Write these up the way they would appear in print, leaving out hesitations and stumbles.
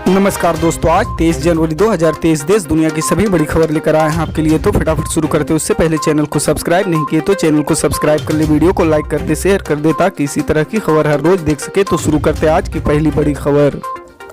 नमस्कार दोस्तों, आज 23 जनवरी 2023 देश दुनिया की सभी बड़ी खबर लेकर आए हैं आपके लिए। तो फटाफट शुरू करते हैं। उससे पहले चैनल को सब्सक्राइब नहीं किए तो चैनल को सब्सक्राइब कर ले, वीडियो को लाइक कर दे, शेयर कर दे ताकि इसी तरह की खबर हर रोज देख सके। तो शुरू करते हैं आज की पहली बड़ी खबर।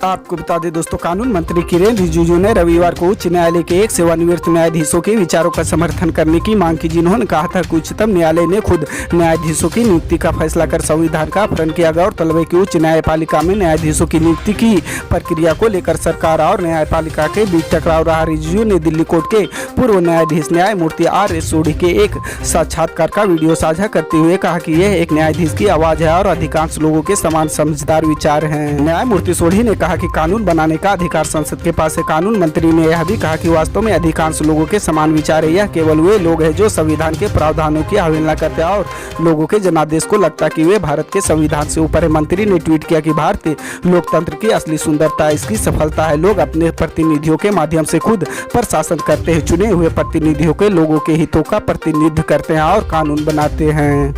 आपको बता दें दोस्तों, कानून मंत्री किरेन रिजिजू ने रविवार को उच्च न्यायालय के एक सेवानिवृत्त न्यायाधीशों के विचारों का समर्थन करने की मांग की, जिन्होंने कहा था कि उच्चतम न्यायालय ने खुद न्यायाधीशों की नियुक्ति का फैसला कर संविधान का अपहरण किया गया और तलब है कि उच्च न्यायपालिका में न्यायाधीशों की नियुक्ति की प्रक्रिया को लेकर सरकार और न्यायपालिका के बीच टकराव रहा। रिजिजू ने दिल्ली कोर्ट के पूर्व न्यायाधीश न्यायमूर्ति R.S. सोढ़ी के एक साक्षात्कार का वीडियो साझा करते हुए कहा कि यह एक न्यायाधीश की आवाज है और अधिकांश लोगों के समान समझदार विचार हैं। न्यायमूर्ति सोढ़ी ने कहा कि कानून बनाने का अधिकार संसद के पास है। कानून मंत्री ने यह भी कहा कि वास्तव में अधिकांश लोगों के समान विचार है। यह केवल वे लोग हैं जो संविधान के प्रावधानों की अवहेलना करते हैं और लोगों के जनादेश को लगता है कि वे भारत के संविधान से ऊपर है। मंत्री ने ट्वीट किया कि भारतीय लोकतंत्र की असली सुंदरता इसकी सफलता है। लोग अपने प्रतिनिधियों के माध्यम से खुद प्रशासन करते हैं। चुने हुए प्रतिनिधियों के लोगों के हितों का प्रतिनिधित्व करते हैं और कानून बनाते हैं।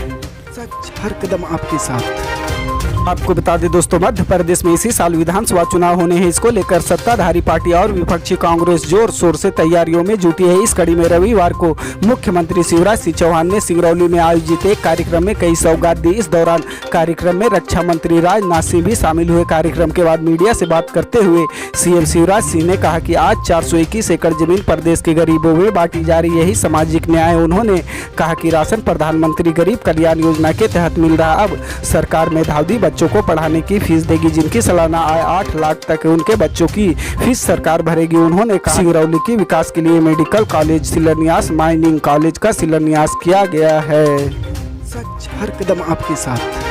सच हर कदम आपके साथ। आपको बता दें दोस्तों, मध्य प्रदेश में इसी साल विधानसभा चुनाव होने हैं। इसको लेकर सत्ताधारी पार्टी और विपक्षी कांग्रेस जोर शोर से तैयारियों में जुटी है। इस कड़ी में रविवार को मुख्यमंत्री शिवराज सिंह चौहान ने सिंगरौली में आयोजित एक कार्यक्रम में कई सौगात दी। इस दौरान कार्यक्रम में रक्षा मंत्री राजनाथ सिंह भी शामिल हुए। कार्यक्रम के बाद मीडिया से बात करते हुए सीएम शिवराज सिंह ने कहा कि आज 421 एकड़ जमीन प्रदेश के गरीबों में बांटी जा रही, यही सामाजिक न्याय है। उन्होंने कहा कि राशन प्रधानमंत्री गरीब कल्याण योजना के तहत मिल रहा। अब सरकार मेधावी बच्चों को पढ़ाने की फीस देगी। जिनकी सालाना आय 8 लाख तक है, उनके बच्चों की फीस सरकार भरेगी। उन्होंने कहा सिंगरौली के विकास के लिए मेडिकल कॉलेज शिलान्यास, माइनिंग कॉलेज का शिलान्यास किया गया है। सच हर कदम आपके साथ।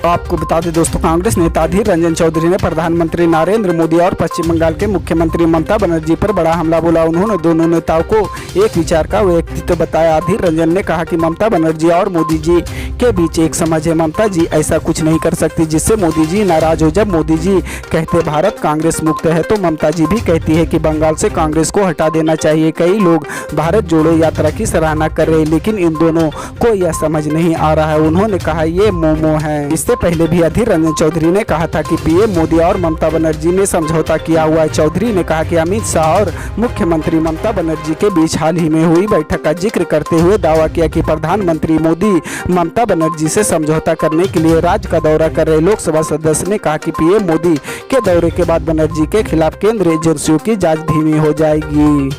आपको बता दें दोस्तों, कांग्रेस नेता अधीर रंजन चौधरी ने प्रधानमंत्री नरेंद्र मोदी और पश्चिम बंगाल के मुख्यमंत्री ममता बनर्जी पर बड़ा हमला बोला। उन्होंने दोनों नेताओं को एक विचार का व्यक्तित्व बताया। अधीर रंजन ने कहा कि ममता बनर्जी और मोदी जी के बीच एक समझ है। ममता जी ऐसा कुछ नहीं कर सकती जिससे मोदी जी नाराज हो। जब मोदी जी कहते भारत कांग्रेस मुक्त है तो ममता जी भी कहती है कि बंगाल से कांग्रेस को हटा देना चाहिए। कई लोग भारत जोड़ो यात्रा की सराहना कर रहे हैं, लेकिन इन दोनों को यह समझ नहीं आ रहा है। उन्होंने कहा ये मोमो है। इससे पहले भी अधीर रंजन चौधरी ने कहा था कि पीएम मोदी और ममता बनर्जी ने समझौता किया हुआ है। चौधरी ने कहा कि अमित शाह और मुख्यमंत्री ममता बनर्जी के बीच हाल ही में हुई बैठक का जिक्र करते हुए दावा किया कि प्रधानमंत्री मोदी ममता बनर्जी से समझौता करने के लिए राज्य का दौरा कर रहे। लोकसभा सदस्य ने कहा कि पीएम मोदी के दौरे के बाद बनर्जी के खिलाफ केंद्रीय एजेंसियों की जांच धीमी हो जाएगी।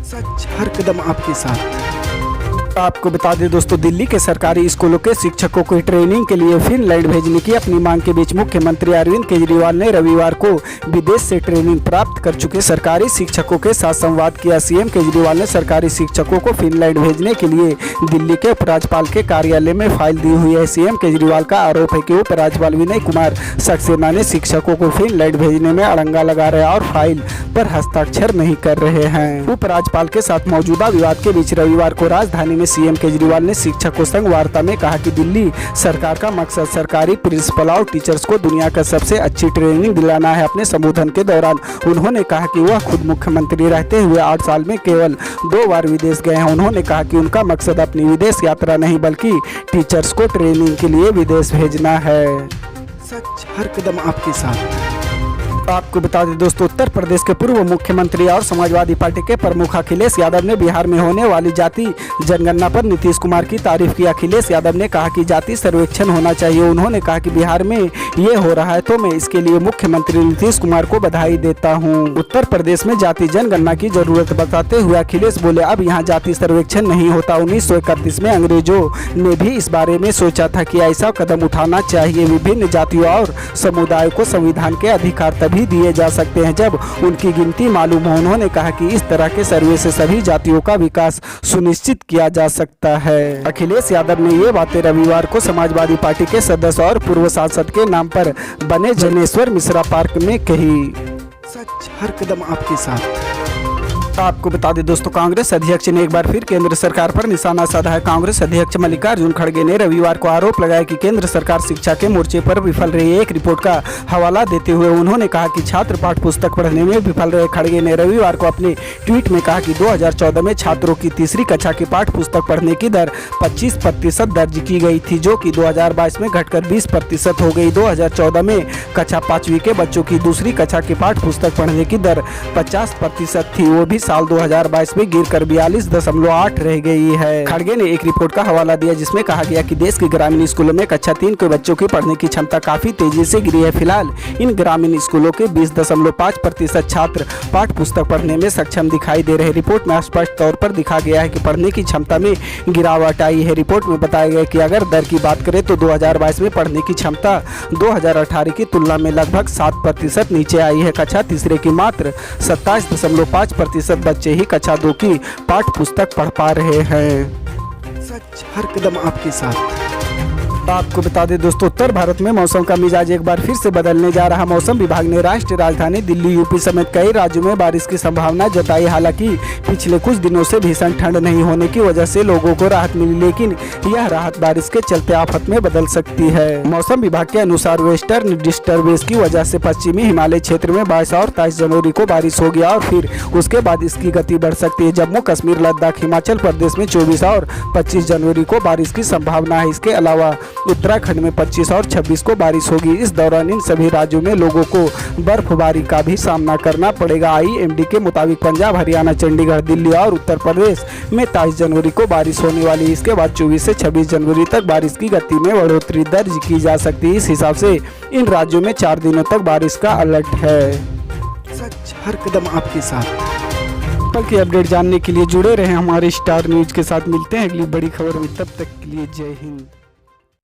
सच हर कदम आपके साथ। आपको बता दें दोस्तों, दिल्ली के सरकारी स्कूलों के शिक्षकों को ट्रेनिंग के लिए फिनलैंड भेजने की अपनी मांग के बीच मुख्यमंत्री अरविंद केजरीवाल ने रविवार को विदेश से ट्रेनिंग प्राप्त कर चुके सरकारी शिक्षकों के साथ संवाद किया। सीएम केजरीवाल ने सरकारी शिक्षकों को फिनलैंड भेजने के लिए दिल्ली के उपराज्यपाल के कार्यालय में फाइल दी हुई है। सीएम केजरीवाल का आरोप है कि उपराज्यपाल विनय कुमार सक्सेना ने शिक्षकों को फिनलैंड भेजने में अड़ंगा लगा रहे और फाइल पर हस्ताक्षर नहीं कर रहे हैं। उपराज्यपाल के साथ मौजूदा विवाद के बीच रविवार को राजधानी में सीएम केजरीवाल ने शिक्षकों संग वार्ता में कहा कि दिल्ली सरकार का मकसद सरकारी प्रिंसिपल और टीचर्स को दुनिया का सबसे अच्छी ट्रेनिंग दिलाना है। अपने संबोधन के दौरान उन्होंने कहा कि वह खुद मुख्यमंत्री रहते हुए 8 साल में केवल 2 बार विदेश गए हैं। उन्होंने कहा कि उनका मकसद अपनी विदेश यात्रा नहीं बल्कि टीचर्स को ट्रेनिंग के लिए विदेश भेजना है। सच हर कदम आपके साथ। आपको बता दें दोस्तों, उत्तर प्रदेश के पूर्व मुख्यमंत्री और समाजवादी पार्टी के प्रमुख अखिलेश यादव ने बिहार में होने वाली जाति जनगणना पर नीतीश कुमार की तारीफ की। अखिलेश यादव ने कहा कि जाति सर्वेक्षण होना चाहिए। उन्होंने कहा कि बिहार में ये हो रहा है तो मैं इसके लिए मुख्यमंत्री नीतीश कुमार को बधाई देता हूँ। उत्तर प्रदेश में जाति जनगणना की जरूरत बताते हुए अखिलेश बोले, अब यहाँ जाति सर्वेक्षण नहीं होता। 1931 में अंग्रेजों ने भी इस बारे में सोचा था कि ऐसा कदम उठाना चाहिए। विभिन्न जातियों और समुदायों को संविधान के अधिकार तभी दिए जा सकते हैं जब उनकी गिनती मालूम हो। उन्होंने कहा कि इस तरह के सर्वे से सभी जातियों का विकास सुनिश्चित किया जा सकता है। अखिलेश यादव ने ये बातें रविवार को समाजवादी पार्टी के सदस्य और पूर्व सांसद के नाम पर बने जनेश्वर मिश्रा पार्क में कही। सच हर कदम आपके साथ। आपको बता दें दोस्तों, कांग्रेस अध्यक्ष ने एक बार फिर केंद्र सरकार पर निशाना साधा है। कांग्रेस अध्यक्ष मल्लिकार्जुन खड़गे ने रविवार को आरोप लगाया कि केंद्र सरकार शिक्षा के मोर्चे पर विफल रही है। एक रिपोर्ट का हवाला देते हुए उन्होंने कहा कि छात्र पाठ्य पुस्तक पढ़ने में विफल रहे। खड़गे ने रविवार को अपने ट्वीट में कहा कि 2014 में छात्रों की तीसरी कक्षा की पाठ्य पुस्तक पढ़ने की दर 25% दर्ज की गई थी, जो कि 2022 में घटकर 20% हो गई। 2014 में कक्षा 5वीं के बच्चों की दूसरी कक्षा की पाठ्य पुस्तक पढ़ने की दर 50% थी, वो भी साल 2022 में गिरकर 42.8 रह गई है। खड़गे ने एक रिपोर्ट का हवाला दिया जिसमें कहा गया कि देश के ग्रामीण स्कूलों में कक्षा 3 के बच्चों की पढ़ने की क्षमता काफी तेजी से गिरी है। फिलहाल इन ग्रामीण स्कूलों के 20.5% छात्र पाठ्य पुस्तक पढ़ने में सक्षम दिखाई दे रहे। रिपोर्ट में स्पष्ट तौर पर दिखा गया है कि पढ़ने की क्षमता में गिरावट आई है। रिपोर्ट में बताया गया कि अगर दर की बात करें तो 2022 में पढ़ने की क्षमता 2018 की तुलना में लगभग 7% नीचे आई है। कक्षा तीसरे की मात्र 27.5% बच्चे ही कक्षा 2 की पाठ्य पुस्तक पढ़ पा रहे हैं। सच हर कदम आपके साथ। आपको बता दें दोस्तों, उत्तर भारत में मौसम का मिजाज एक बार फिर से बदलने जा रहा। मौसम विभाग ने राष्ट्रीय राजधानी दिल्ली, यूपी समेत कई राज्यों में बारिश की संभावना जताई। हालांकि पिछले कुछ दिनों से भीषण ठंड नहीं होने की वजह से लोगों को राहत मिली, लेकिन यह राहत बारिश के चलते आफत में बदल सकती है। मौसम विभाग के अनुसार वेस्टर्न डिस्टर्बेंस की वजह से पश्चिमी हिमालय क्षेत्र में 22 और 23 जनवरी को बारिश होगी और फिर उसके बाद इसकी गति बढ़ सकती है। जम्मू कश्मीर, लद्दाख, हिमाचल प्रदेश में 24 और 25 जनवरी को बारिश की संभावना है। इसके अलावा उत्तराखंड में 25 और 26 को बारिश होगी। इस दौरान इन सभी राज्यों में लोगों को बर्फबारी का भी सामना करना पड़ेगा। IMD के मुताबिक पंजाब, हरियाणा, चंडीगढ़, दिल्ली और उत्तर प्रदेश में 23 जनवरी को बारिश होने वाली है। इसके बाद 24 से 26 जनवरी तक बारिश की गति में बढ़ोतरी दर्ज की जा सकती है। इस हिसाब से इन राज्यों में 4 दिनों तक बारिश का अलर्ट है। सच हर कदम आपके साथ। कल की अपडेट जानने के लिए जुड़े रहें हमारे स्टार न्यूज के साथ। मिलते हैं अगली बड़ी खबर में, तब तक के लिए जय हिंद।